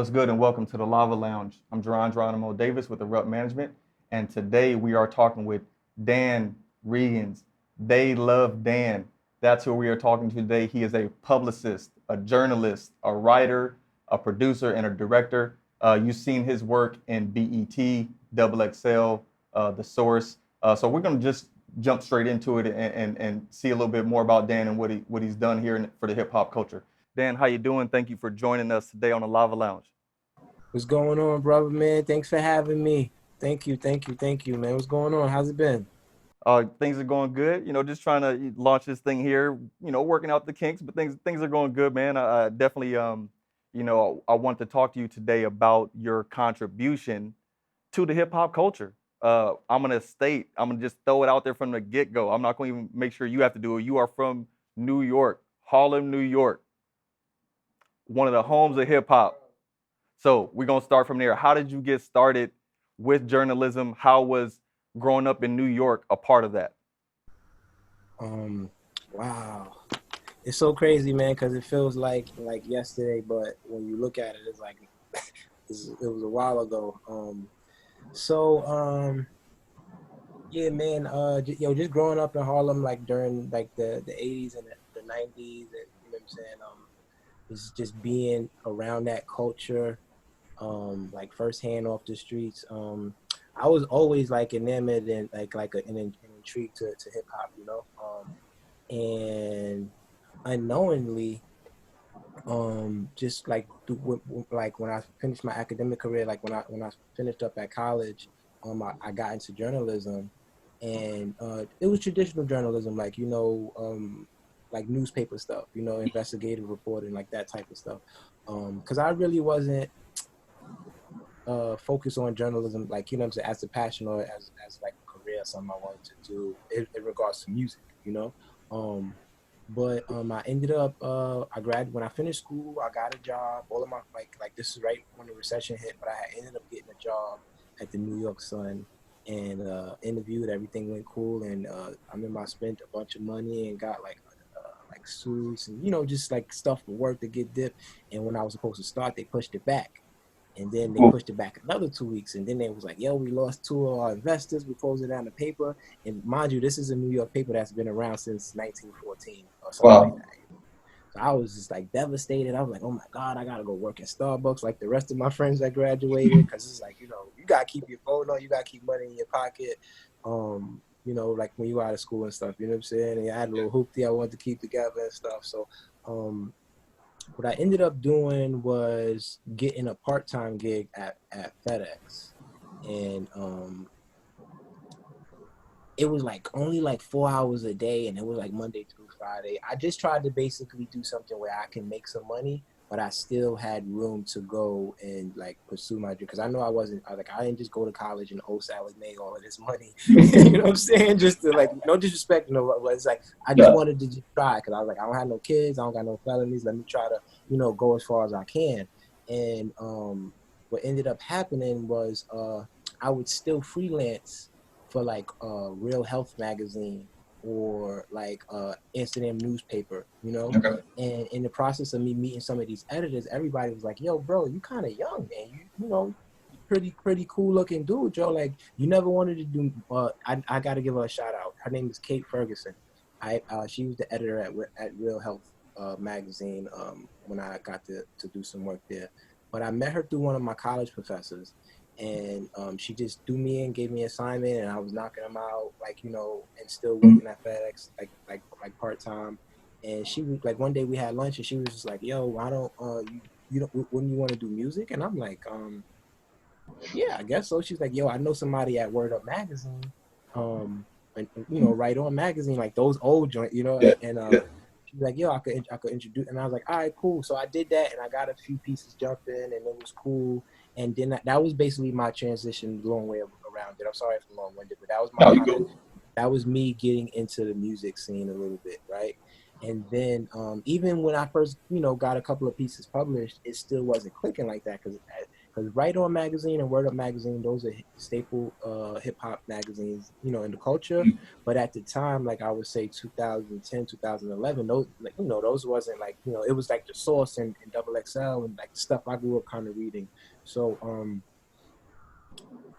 What's good and welcome to the Lava Lounge. I'm Jeronimo Davis with Erupt Management, and today we are talking with Dan Reagans. They love Dan. That's who we are talking to today. He is a publicist, a journalist, a writer, a producer, and a director. You've seen his work in BET, XXL, The Source. So we're going to just jump straight into it and see a little bit more about Dan and what he's done here for the hip hop culture. Dan, how you doing? Thank you for joining us today on the Lava Lounge. What's going on, brother, man? Thanks for having me. Thank you, man. What's going on? How's it been? Things are going good. Just trying to launch this thing here. Working out the kinks, but things are going good, man. I definitely, I want to talk to you today about your contribution to the hip hop culture. I'm gonna just throw it out there from the get go. I'm not going to even make sure you have to do it. You are from New York, Harlem, New York, one of the homes of hip hop. So we're gonna start from there. How did you get started with journalism? How was growing up in New York a part of that? Um, wow. It's so crazy, man, because it feels like yesterday, but when you look at it, it's like it was a while ago. So yeah, man. Just growing up in Harlem, like during like the 80s and the 90s, and you know what I'm saying. It's just being around that culture, like firsthand off the streets. I was always like enamored and an intrigued to hip hop, and unknowingly, just like when I finished my academic career, like when I finished up at college, I got into journalism, and it was traditional journalism, like newspaper stuff, investigative reporting, like that type of stuff, because I really wasn't focus on journalism, like, what I'm saying, as a passion or as like a career, something I wanted to do in regards to music, But I ended up, when I finished school, I got a job. All of my, this is right when the recession hit, but I had ended up getting a job at the New York Sun and interviewed. Everything went cool. And I remember I spent a bunch of money and got like suits and, just like stuff for work to get dipped. And when I was supposed to start, they pushed it back. And then they pushed it back another 2 weeks. And then they was like, yo, we lost two of our investors. We closed it down the paper. And mind you, this is a New York paper that's been around since 1914 or something like that. So I was just like devastated. I was like, oh my God, I got to go work at Starbucks like the rest of my friends that graduated. Because it's like, you got to keep your phone on. You got to keep money in your pocket. Like when you out of school and stuff, you know what I'm saying? And I had a little hoopty I wanted to keep together and stuff. So, what I ended up doing was getting a part-time gig at FedEx, and it was like only like 4 hours a day, and it was like Monday through Friday. I just tried to basically do something where I can make some money, but I still had room to go and like pursue my dream, because I know I didn't just go to college and wholesale make all of this money. You know what I'm saying? Just to like, no disrespect, but it's like I just wanted to just try, because I was like, I don't have no kids, I don't got no felonies. Let me try to go as far as I can. And what ended up happening was I would still freelance for like Real Health magazine or like Amsterdam newspaper, Okay. And in the process of me meeting some of these editors, everybody was like, yo, bro, you kind of young, man. Pretty cool looking dude, Joe. Like, you never wanted to do, I got to give her a shout out. Her name is Kate Ferguson. She was the editor at Real Health magazine when I got to do some work there. But I met her through one of my college professors, and she just threw me in, gave me an assignment, and I was knocking them out, and still working at FedEx, like part time. And she was like, one day we had lunch, and she was just like, "Yo, why don't you don't wouldn't you want to do music?" And I'm like, "Yeah, I guess so." She's like, "Yo, I know somebody at Word Up Magazine, and Right On Magazine, like those old joint, and." She's like, yo, I could introduce, and I was like, all right, cool. So I did that, and I got a few pieces jumping, and it was cool. And then that was basically my transition, long way around it. I'm sorry if I'm long-winded, but that was that was me getting into the music scene a little bit, right? And then even when I first, got a couple of pieces published, it still wasn't clicking like that, because because Right On magazine and Word Up magazine, those are staple hip hop magazines, you know, in the culture. But at the time, like I would say 2010, 2011, those, like, you know, those wasn't like, you know, it was like the Source and Double XL and like stuff I grew up kind of reading. So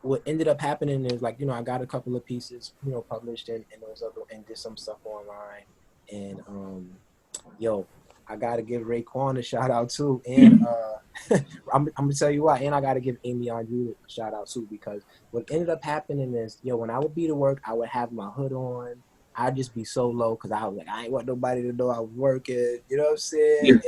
what ended up happening is, like, you know, I got a couple of pieces, you know, published in those other, and did some stuff online. And yo, I gotta give Raekwon a shout out too. And I'm gonna tell you why. And I gotta give Amy Andrew a shout out too, because what ended up happening is, yo, when I would be to work, I would have my hood on. I'd just be so low because I was like, I ain't want nobody to know I was working. You know what I'm saying?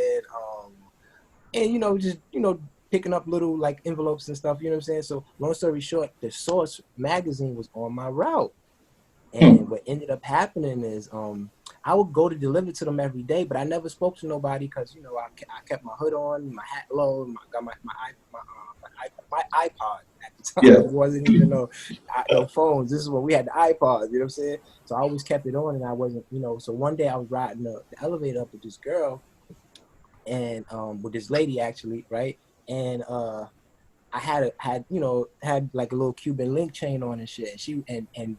And you know, just, you know, picking up little like envelopes and stuff. You know what I'm saying? So long story short, the Source magazine was on my route. And what ended up happening is, I would go to deliver to them every day, but I never spoke to nobody because, you know, I kept my hood on, my hat low, got my iPod at the time. Yeah. It wasn't even no phones. This is when we had the iPods. You know what I'm saying? So I always kept it on, and I wasn't, you know. So one day I was riding the elevator up with this girl, and with this lady actually, right? And I had you know, had like a little Cuban link chain on and shit. And she and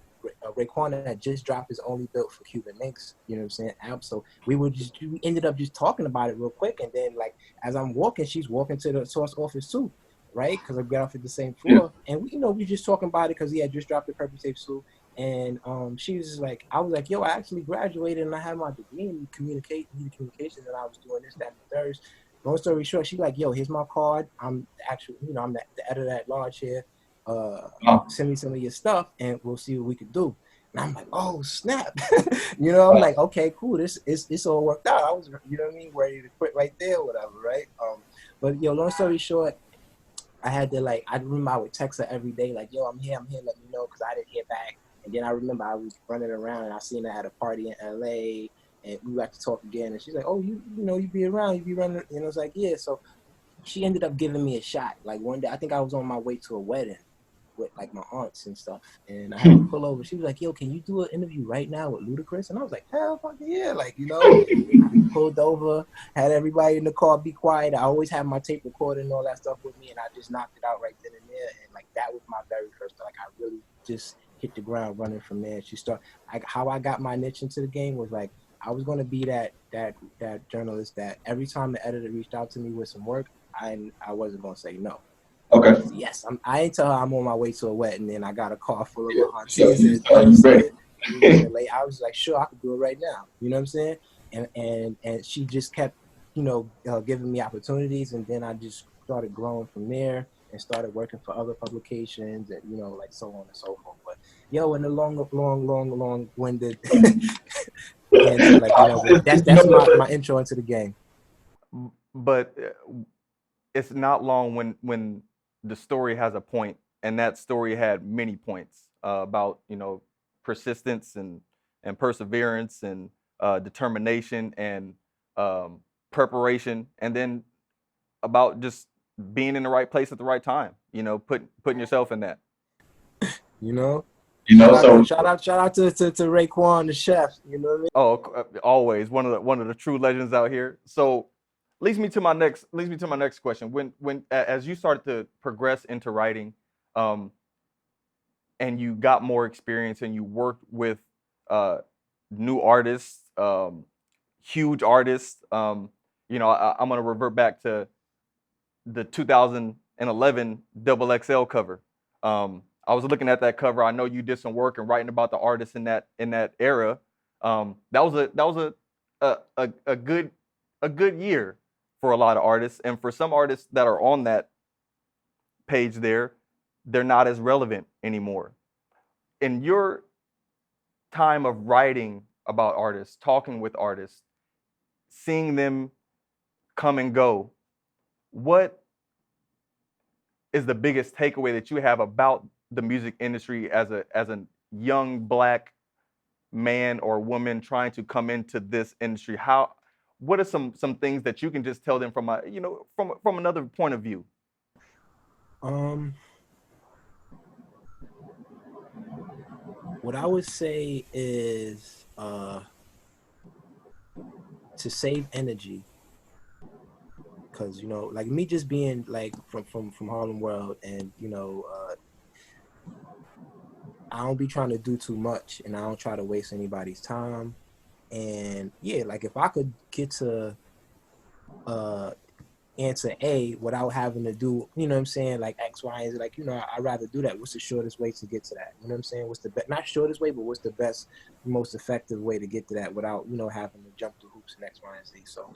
Raekwon had just dropped his Only Built for Cuban Links, you know what I'm saying, app. So we ended up just talking about it real quick. And then, like, as I'm walking, she's walking to the Source office too, right? Because I got off at the same floor. And we, you know, we just talking about it because he had just dropped the Purple Tape too. And she was like, I was like, yo, I actually graduated and I had my degree in communications, and I was doing this, that, and the third. Long story short, she like, yo, here's my card. I'm the actual, you know, I'm the editor at large here. Send me some of your stuff and we'll see what we can do. And I'm like, oh snap. You know, I'm like, okay, cool. It's all worked out. I was, you know what I mean, ready to quit right there or whatever, right? But yo, long story short, I had to, like, I remember I would text her every day, like, yo, I'm here, let me know, because I didn't hear back. And then I remember I was running around and I seen her at a party in LA, and we got to talk again. And she's like, oh, you know, you be around, you be running. And I was like, yeah. So she ended up giving me a shot. Like one day, I think I was on my way to a wedding with like my aunts and stuff, and I had to pull over. She was like, yo, can you do an interview right now with Ludacris? And I was like, hell fucking yeah. Like, you know, we pulled over, had everybody in the car be quiet. I always have my tape recorder and all that stuff with me, and I just knocked it out right then and there. And like, that was my very first, like, I really just hit the ground running from there. She started, like, how I got my niche into the game was like, I was going to be that journalist that every time the editor reached out to me with some work, I wasn't going to say no. Okay. Yes, I ain't tell her I'm on my way to a wedding and I got a car full of my So aunties. you ready. I was like, sure, I could do it right now. You know what I'm saying? And she just kept, you know, giving me opportunities, and then I just started growing from there and started working for other publications, and, you know, like, so on and so forth. But yo, in the long-winded answer, like, you know, that's my intro into the game. But it's not long when the story has a point, and that story had many points about, you know, persistence and perseverance and determination and preparation, and then about just being in the right place at the right time. You know, putting yourself in that. You know. So shout out to Raekwon, the chef. You know what I mean? Oh, always one of the true legends out here. So leads me to my next question. When as you started to progress into writing, um, and you got more experience and you worked with new artists, huge artists, you know, I'm gonna revert back to the 2011 Double XL cover. I was looking at that cover. I know you did some work and writing about the artists in that era. That was a good year for a lot of artists, and for some artists that are on that page there, they're not as relevant anymore. In your time of writing about artists, talking with artists, seeing them come and go, what is the biggest takeaway that you have about the music industry as a young Black man or woman trying to come into this industry? What are some things that you can just tell them from a, you know, from another point of view? What I would say is to save energy, because you know, like me just being like from Harlem World, and you know, I don't be trying to do too much, and I don't try to waste anybody's time. And yeah, like if I could get to uh answer A without having to do, you know what I'm saying, like X, Y, and Z, like, you know, I'd rather do that. What's the shortest way to get to that? You know what I'm saying? What's the best, not shortest way, but what's the best, most effective way to get to that without, you know, having to jump through hoops and X, Y, and Z. So,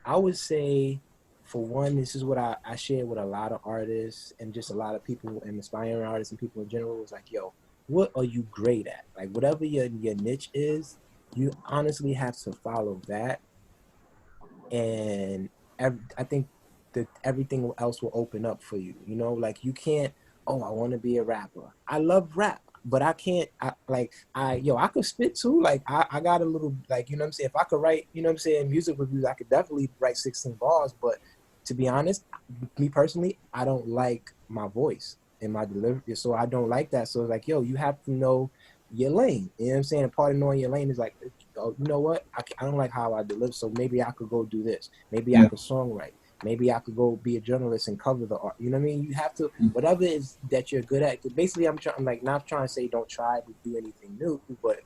I would say, for one, this is what I share with a lot of artists and just a lot of people and aspiring artists and people in general. Is like, yo, what are you great at? Like, whatever your niche is, you honestly have to follow that. And I think that everything else will open up for you. You know, like you can't, oh, I want to be a rapper. I love rap, but I can't, I could spit too. Like I got a little, like, you know what I'm saying? If I could write, you know what I'm saying, music reviews, I could definitely write 16 bars. But to be honest, me personally, I don't like my voice and my delivery. So I don't like that. So it's like, yo, you have to know your lane. You know what I'm saying? And part of knowing your lane is like, oh, you know what? I don't like how I deliver. So maybe I could go do this. Maybe I Yeah. could songwrite. Maybe I could go be a journalist and cover the art. You know what I mean? You have to, whatever it is that you're good at. Basically, I'm like not trying to say don't try to do anything new, but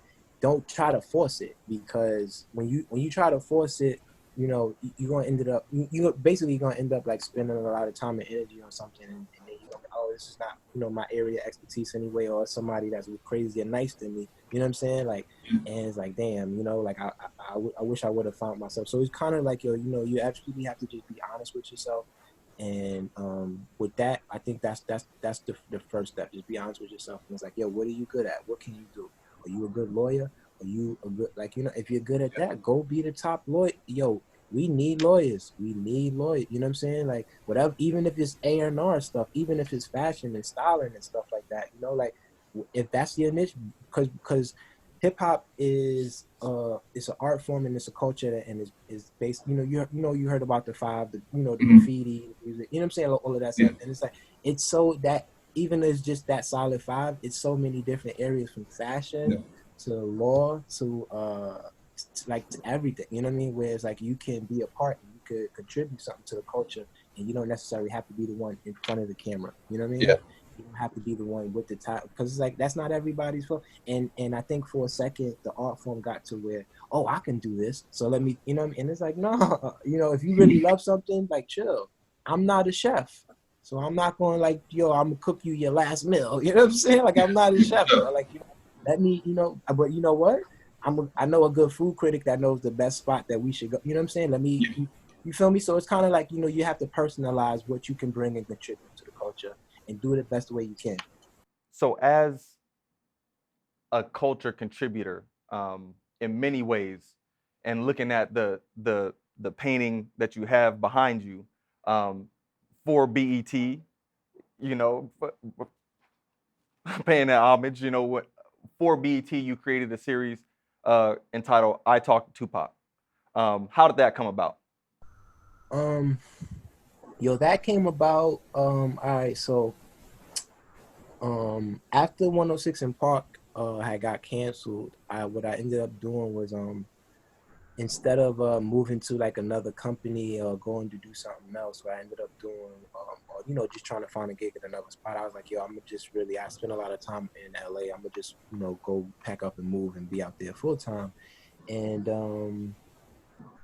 don't try to force it, because when you try to force it, you know, you're gonna end up you basically gonna end up like spending a lot of time and energy on something, and then you're gonna be, oh, this is not, you know, my area of expertise anyway, or somebody that's crazy and nice than me. You know what I'm saying? Like, and it's like, damn, you know, like I wish I would have found myself. So it's kind of like, yo, you know, you absolutely have to just be honest with yourself. And with that, I think that's the first step. Just be honest with yourself. And it's like, yo, what are you good at? What can you do? Are you a good lawyer? Are you a good, like, you know, if you're good at that, go be the top lawyer. Yo, we need lawyers. We need lawyers. You know what I'm saying? Like, whatever, even if it's A&R stuff, even if it's fashion and styling and stuff like that, you know, like, if that's your niche, because hip hop is it's an art form, and it's a culture that, and is based, you know, you heard about the five, the, you know, the Mhm. graffiti music, you know what I'm saying, all of that Yeah. stuff. And it's like, it's so that even though it's just that solid five, it's so many different areas, from fashion Yeah. to law to like to everything, you know what I mean, where it's like you can be a part and you could contribute something to the culture, and you don't necessarily have to be the one in front of the camera, you know what I mean? Yeah. You don't have to be the one with the top, because it's like that's not everybody's fault. And I think for a second the art form got to where, oh, I can do this, so let me, you know, and it's like, no, you know, if you really love something, like, chill. I'm not a chef, so I'm not going like, yo, I'm gonna cook you your last meal. You know what I'm saying? Like, I'm not a chef, bro. Like, you know, let me, you know, but you know what? I know a good food critic that knows the best spot that we should go. You know what I'm saying? Let me, you feel me? So it's kind of like, you know, you have to personalize what you can bring and contribute to the culture, and do it the best way you can. So as a culture contributor, in many ways, and looking at the painting that you have behind you, um, for BET, you know, paying that homage, you know, what for BET you created a series entitled "I Talk to Tupac." How did that come about? Um, Yo, that came about. All right, so after 106 in Park had got canceled, what I ended up doing was instead of moving to like another company or going to do something else, what I ended up doing, or, you know, just trying to find a gig at another spot, I was like, yo, I'm gonna just really, I spent a lot of time in LA. I'm gonna just, you know, go pack up and move and be out there full time. And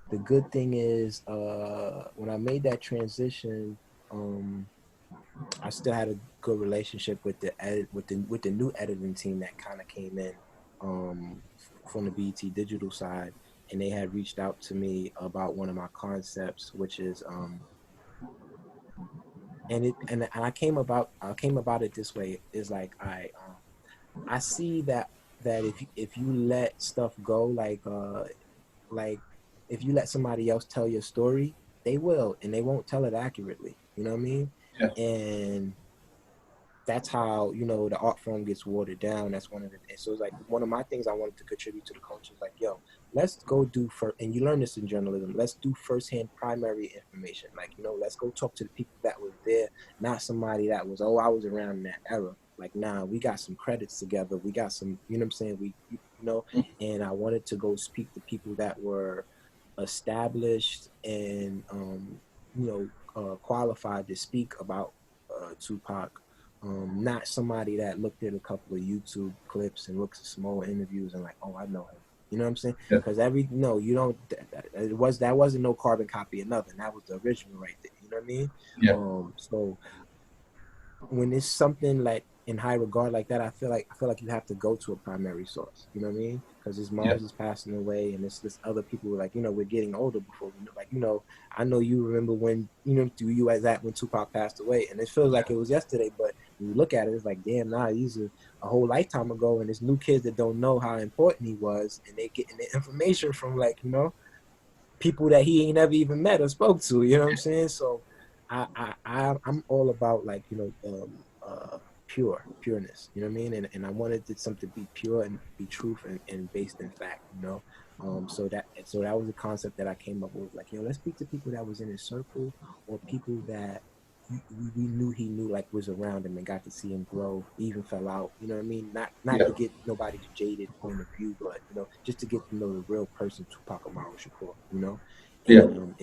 the good thing is, when I made that transition, um, I still had a good relationship with the with the new editing team that kind of came in from the BT Digital side, and they had reached out to me about one of my concepts, which is and I came about it this way, is like, I see that if you let stuff go, like if you let somebody else tell your story, they will, and they won't tell it accurately, you know what I mean? Yeah. And that's how, you know, the art form gets watered down. That's one of the, so it's like one of my things I wanted to contribute to the culture is like, yo, let's go do for, and you learn this in journalism, let's do firsthand primary information. Like, you know, let's go talk to the people that was there, not somebody that was, oh, I was around in that era. Like, nah, we got some credits together, we got some, you know what I'm saying, we, you know. And I wanted to go speak to people that were established and qualified to speak about Tupac. Not somebody that looked at a couple of YouTube clips and looks at small interviews and like, oh, I know him. You know what I'm saying? Yeah. Because you don't. That wasn't no carbon copy of nothing. That was the original right there. You know what I mean? Yeah. So when it's something like in high regard like that, I feel like you have to go to a primary source. You know what I mean? Because his mom's is passing away, and it's this other people were like, we're getting older before we know. Like, I know you remember when you as that when Tupac passed away, and it feels like it was yesterday, but when you look at it, it's like, damn, nah, these are a whole lifetime ago, and there's new kids that don't know how important he was, and they getting the information from like people that he ain't never even met or spoke to. You know what I'm saying? So I'm all about like pureness. You know what I mean? And I wanted something to be pure and be truth and based in fact. So that was a concept that I came up with. Like, let's speak to people that was in his circle or people that we knew he knew, like was around him and got to see him grow. He even fell out. You know what I mean? Not to get nobody's jaded point of view, but just to get to know the real person, Tupac Amaru Shakur. Yeah. And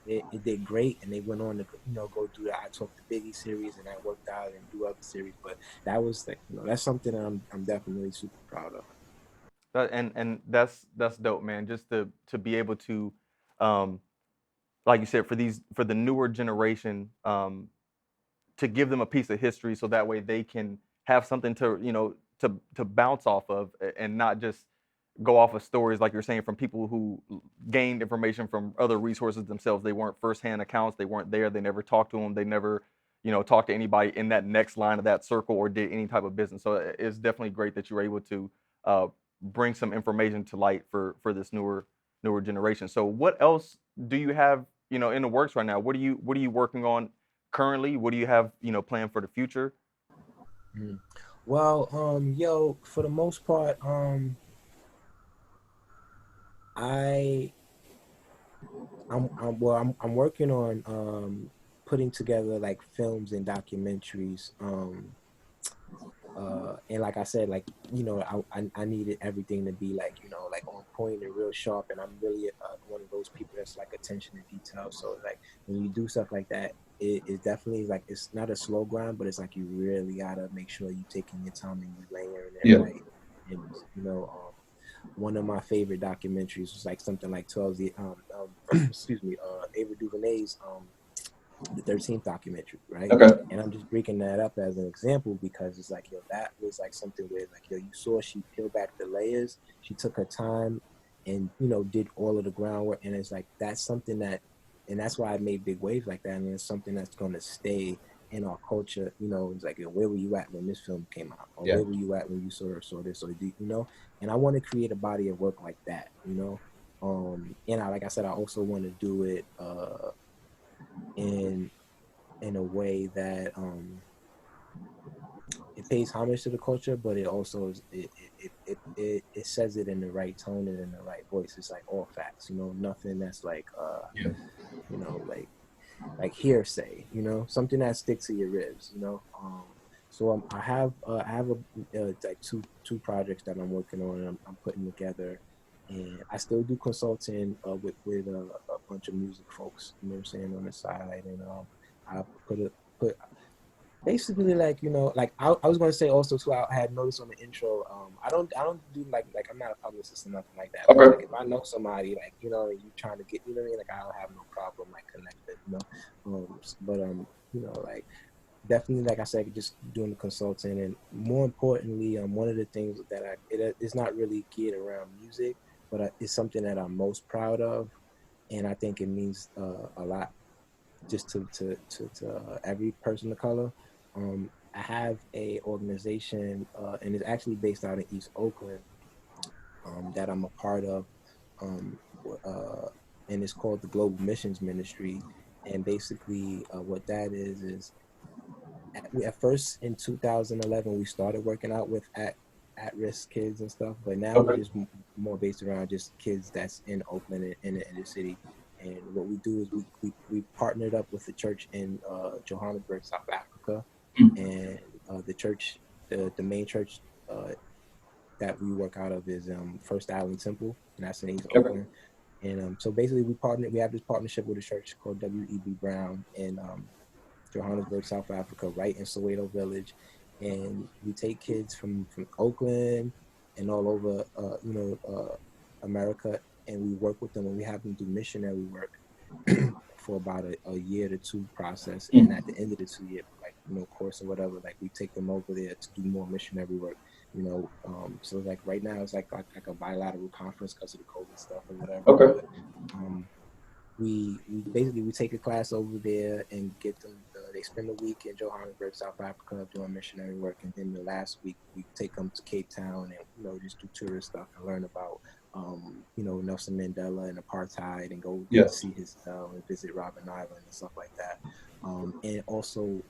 it did great, and they went on to go do the I Talk to Biggie series, and that worked out, and do other series. But that was like that's something that I'm definitely super proud of. And that's dope, man. Just to be able to, um, like you said, for the newer generation, to give them a piece of history, so that way they can have something to to bounce off of, and not just go off of stories like you're saying from people who gained information from other resources themselves. They weren't firsthand accounts. They weren't there. They never talked to them. They never talked to anybody in that next line of that circle or did any type of business. So it's definitely great that you're able to uh, bring some information to light for this newer generation. So what else do you have in the works right now? What are you working on currently? What do you have planned for the future? Mm. Well, for the most part, I I'm working on putting together like films and documentaries. And like I said, like I needed everything to be like like on point and real sharp, and I'm really one of those people that's like attention to detail. So like when you do stuff like that, it definitely like it's not a slow grind, but it's like you really gotta make sure you taking your time and you layering it Yeah. right. And one of my favorite documentaries was like something like 12 excuse me, Ava DuVernay's the 13th documentary, right? Okay. And I'm just breaking that up as an example because it's like, that was like something where like, you saw she peeled back the layers. She took her time and, did all of the groundwork. And it's like, that's something that, and that's why I made big waves like that. And it's something that's going to stay in our culture. It's like, where were you at when this film came out? Or Yeah. where were you at when you saw this? Or, and I want to create a body of work like that, and like I said, I also want to do it, in a way that it pays homage to the culture, but it also is, it says it in the right tone and in the right voice. It's like all facts, nothing that's like Yeah. like hearsay, something that sticks to your ribs, So I have like two projects that I'm working on. And I'm putting together, and I still do consulting with a bunch of music folks. You know what I'm saying, on the side, and I put basically like like I was going to say also too. I had noticed on the intro. I don't do like I'm not a publicist or nothing like that. But Okay. like if I know somebody like and you trying to get what I mean, like I don't have no problem like connecting. But like definitely, like I said, just doing the consulting, and more importantly, one of the things that it's not really geared around music, but it's something that I'm most proud of, and I think it means a lot just to every person of color. I have a organization, and it's actually based out in East Oakland, that I'm a part of, um, uh, and it's called the Global Missions Ministry. And basically, what that is at first in 2011 we started working out with at-risk kids and stuff, but now we're Okay. just more based around just kids that's in Oakland in the inner city. And what we do is we partnered up with the church in Johannesburg, South Africa, and the church, the main church that we work out of is First Island Temple, and that's in East Okay. Oakland. And so basically, we have this partnership with a church called W.E.B. Brown in Johannesburg, South Africa, right in Soweto Village, and we take kids from Oakland and all over, America, and we work with them, and we have them do missionary work for about a year to two process. And at the end of the 2 year, like, course or whatever, like we take them over there to do more missionary work. So like right now it's like a bilateral conference because of the COVID stuff or whatever. Okay. But, we basically we take a class over there and get them. They spend a week in Johannesburg, South Africa, doing missionary work, and then the last week we take them to Cape Town and just do tourist stuff and learn about Nelson Mandela and apartheid, and go see his and visit Robben Island and stuff like that. And also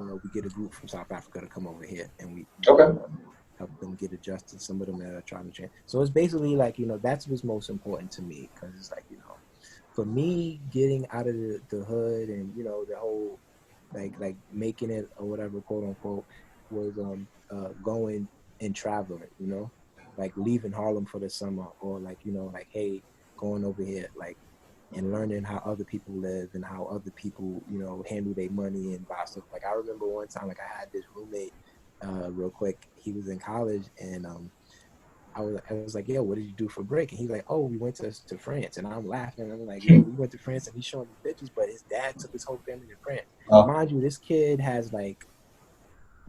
we get a group from South Africa to come over here, and we help them get adjusted. Some of them that are trying to change. So it's basically like, that's what's most important to me, because it's like, for me, getting out of the hood and, the whole, like making it or whatever, quote unquote, was going and traveling, like leaving Harlem for the summer, or like, like, hey, going over here, like, and learning how other people live and how other people, handle their money and buy stuff. Like I remember one time, like I had this roommate, real quick, he was in college, and I was like, yo, what did you do for break? And he's like, oh, we went to France. And I'm laughing. I'm like, yo, we went to France, and he's showing me pictures, but his dad took his whole family to France. Mind you, this kid has like,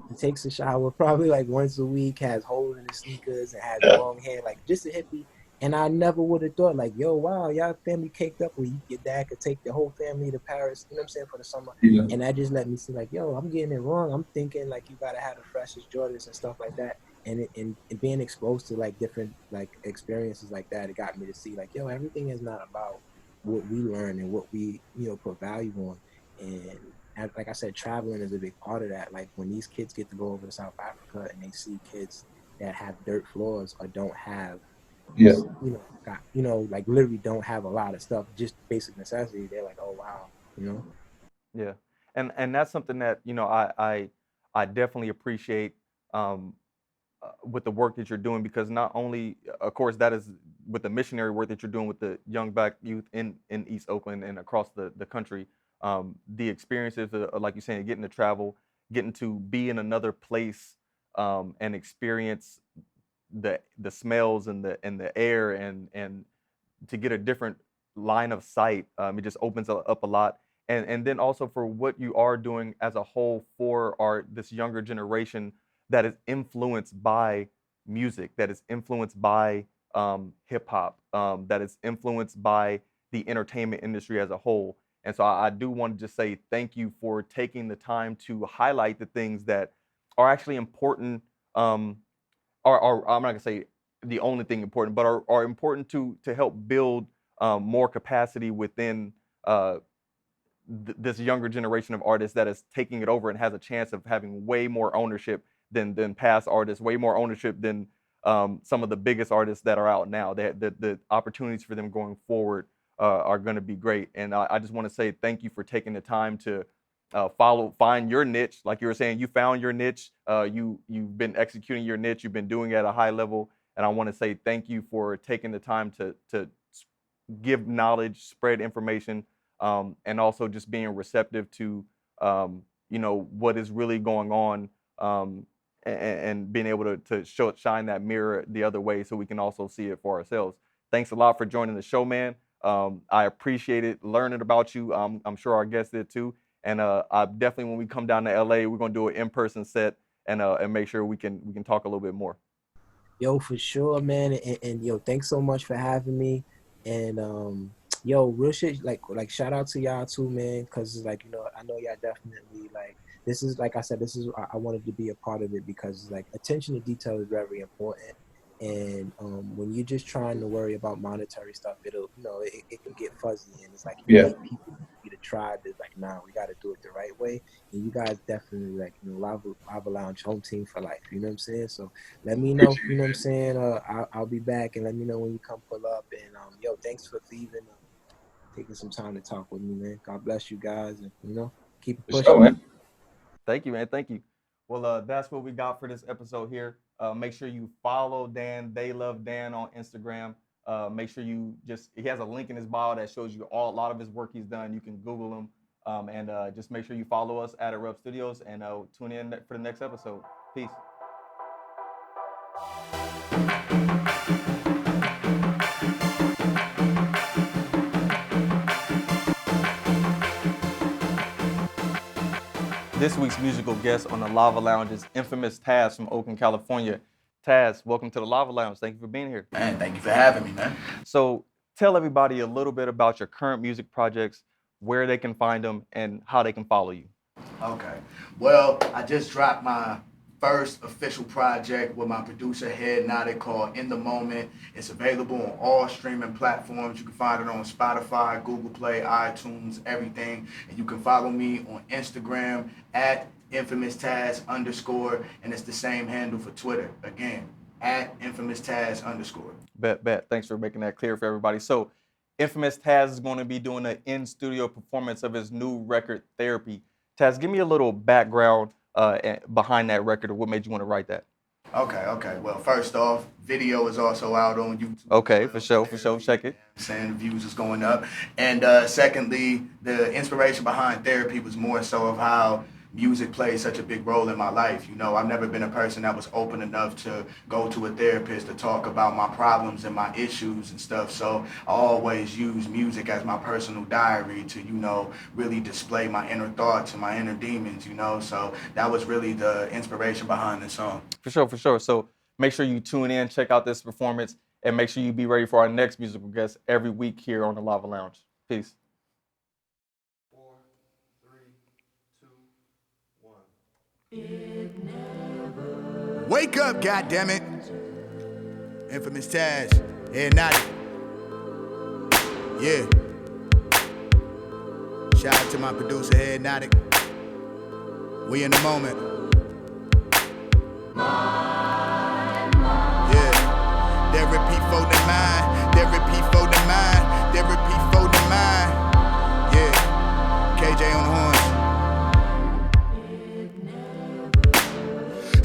he takes a shower probably like once a week, has holes in his sneakers, and has long hair, like just a hippie. And I never would have thought, like, yo, wow, y'all family caked up where your dad could take the whole family to Paris, you know what I'm saying, for the summer. Yeah. And that just let me see, like, yo, I'm getting it wrong. I'm thinking like you gotta have the freshest Jordans and stuff like that. And being exposed to like different like experiences like that, it got me to see like, yo, everything is not about what we learn and what we put value on. And like I said, traveling is a big part of that. Like when these kids get to go over to South Africa and they see kids that have dirt floors or don't have, like literally don't have a lot of stuff, just basic necessity, they're like, oh wow, Yeah, and that's something that I definitely appreciate with the work that you're doing, because not only, of course, that is with the missionary work that you're doing with the young Black youth in East Oakland and across the country. The experiences, like you're saying, getting to travel, getting to be in another place, and experience the smells and the air, and to get a different line of sight. It just opens up a lot. And then also for what you are doing as a whole for this younger generation that is influenced by music, that is influenced by hip hop, that is influenced by the entertainment industry as a whole. And so I do want to just say thank you for taking the time to highlight the things that are actually important, are I'm not gonna say the only thing important, but are important to help build more capacity within this younger generation of artists that is taking it over and has a chance of having way more ownership than past artists, way more ownership than some of the biggest artists that are out now. The opportunities for them going forward are going to be great. And I just want to say thank you for taking the time to find your niche. Like you were saying, you found your niche. You've been executing your niche. You've been doing it at a high level. And I want to say thank you for taking the time to give knowledge, spread information, and also just being receptive to what is really going on, and being able to shine that mirror the other way so we can also see it for ourselves. Thanks a lot for joining the show, man. I appreciate it, learning about you. I'm sure our guests did too. And I definitely, when we come down to LA, we're gonna do an in-person set and make sure we can talk a little bit more. Yo, for sure, man. And yo, thanks so much for having me. And yo, real shit, like shout out to y'all too, man, because like, I know y'all definitely like, this is, like I said, this is, I wanted to be a part of it because like attention to detail is very important. And when you're just trying to worry about monetary stuff, it'll, it can get fuzzy, and it's like you need people to try to like, nah, we got to do it the right way. And you guys definitely like, Lava Lounge home team for life. You know what I'm saying? So let me know. You know what I'm saying? I'll be back, and let me know when you come pull up. And yo, thanks for even taking some time to talk with me, man. God bless you guys, and keep it pushing. Sure, man. Thank you, man. Thank you. Well, that's what we got for this episode here. Make sure you follow Dan. They Love Dan on Instagram. Make sure he has a link in his bio that shows you a lot of his work he's done. You can Google him, and just make sure you follow us at Erupt Studios, and tune in for the next episode. Peace. This week's musical guest on the Lava Lounge is InfamousTaz from Oakland, California. Taz, welcome to the Lava Lounge. Thank you for being here. Man, thank you for having me, man. So tell everybody a little bit about your current music projects, where they can find them, and how they can follow you. Okay. Well, I just dropped my first official project with my producer Head Nodded called In the Moment. It's available on all streaming platforms. You can find it on Spotify, Google Play, iTunes, everything. And you can follow me on Instagram at InfamousTaz_, and it's the same handle for Twitter. Again, at InfamousTaz_. Bet. Thanks for making that clear for everybody. So InfamousTaz is going to be doing an in-studio performance of his new record, Therapy. Taz, give me a little background behind that record, or what made you want to write that? Okay. Well, first off, video is also out on YouTube. Okay, for sure. Check it. Saying the views is going up. And secondly, the inspiration behind Therapy was more so of how music plays such a big role in my life. You know, I've never been a person that was open enough to go to a therapist to talk about my problems and my issues and stuff. So I always use music as my personal diary to, you know, really display my inner thoughts and my inner demons, you know. So that was really the inspiration behind the song. For sure. So make sure you tune in, check out this performance, and make sure you be ready for our next musical guest every week here on the Lava Lounge. Peace. 4, 3, 2, 1. Wake up, goddammit. InfamousTaz, Head Nodded. Yeah. Shout out to my producer, Head Nodded. We in the moment. Yeah. Therapy for the mind. Therapy for the mind. Therapy for the mind. Yeah. KJ on the horns.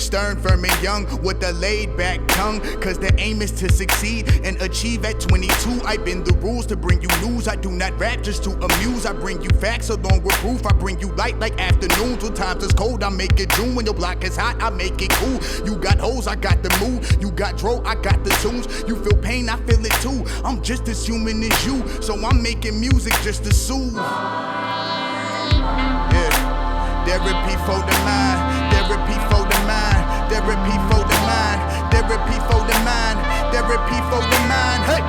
Stern, firm, and young with a laid-back tongue, cause the aim is to succeed and achieve at 22. I bend the rules to bring you news. I do not rap just to amuse. I bring you facts along with proof. I bring you light like afternoons. When times is cold, I make it June. When your block is hot, I make it cool. You got hoes, I got the move. You got dro, I got the tunes. You feel pain, I feel it too. I'm just as human as you, so I'm making music just to soothe. Yeah. Therapy for the mind. Therapy for the mind. Therapy for the mind, therapy for the mind, therapy for the mind, hey!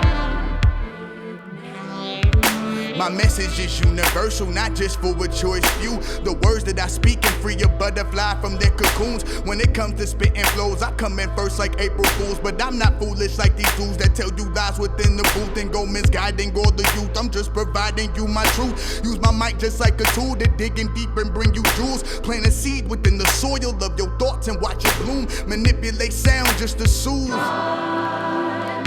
My message is universal, not just for a choice few. The words that I speak can free a butterfly from their cocoons. When it comes to spitting flows, I come in first like April Fools. But I'm not foolish like these dudes that tell you lies within the booth and go misguiding all the youth. I'm just providing you my truth. Use my mic just like a tool to dig in deep and bring you jewels. Plant a seed within the soil of your thoughts and watch it bloom. Manipulate sound just to soothe. Yeah.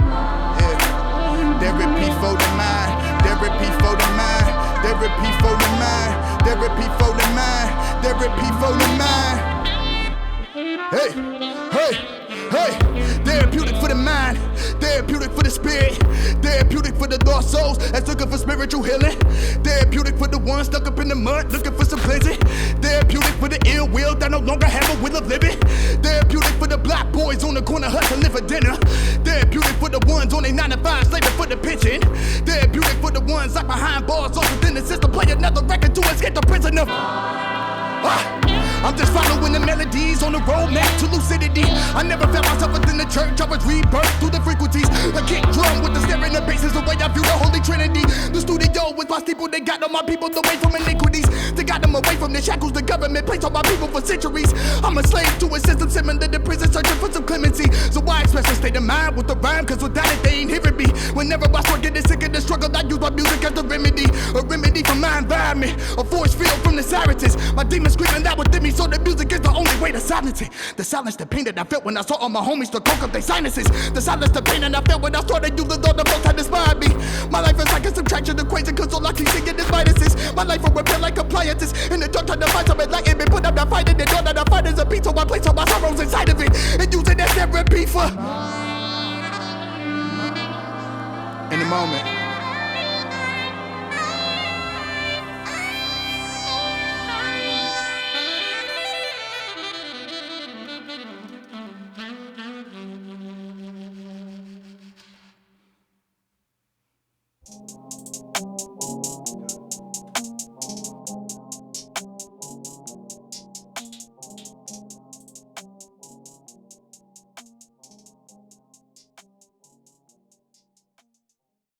Therapy for the mind. Therapy for the mind, therapy for the mind, therapy for the mind, therapy for the mind. Hey, therapeutic for the mind, therapeutic for the spirit, therapeutic for the lost souls that's looking for spiritual healing, therapeutic for the ones stuck up in the mud looking for some cleansing, therapeutic for the ill will that no longer have a will of living, therapeutic for the black boys on the corner hustling for dinner, therapeutic for the ones on their 9 to 5 slaving for the pension, therapeutic for the ones like behind bars off within the system, play another record to escape the prison of. I'm just following the melodies on the roadmap to lucidity. I never felt myself within the church. I was rebirthed through the frequencies. I kick drum with the snare and the bass is the way I view the Holy Trinity. The studio with my people, they got all my people away from iniquities. They got them away from the shackles the government placed on my people for centuries. I'm a slave to a system similar to prison, searching for some clemency. So I express a state of mind with the rhyme, cause without it they ain't hearing me. Whenever I start getting sick of the struggle, I use my music as the remedy. A remedy for my environment, a force field from the Saracens. My demons screaming out within me, so the music is the only way to silence it. To silence the pain that I felt when I saw all my homies to coke up their sinuses. To silence the pain that I felt when I started using all the folks that inspired me. My life is like a subtraction equation, cause all I keep seeing is minuses. My life will repair like appliances. In the dark, trying to find some enlightenment, but I'm not fighting it. All that I fight is a beat, so I place all my sorrows inside of it. And use it as therapy for. in the moment.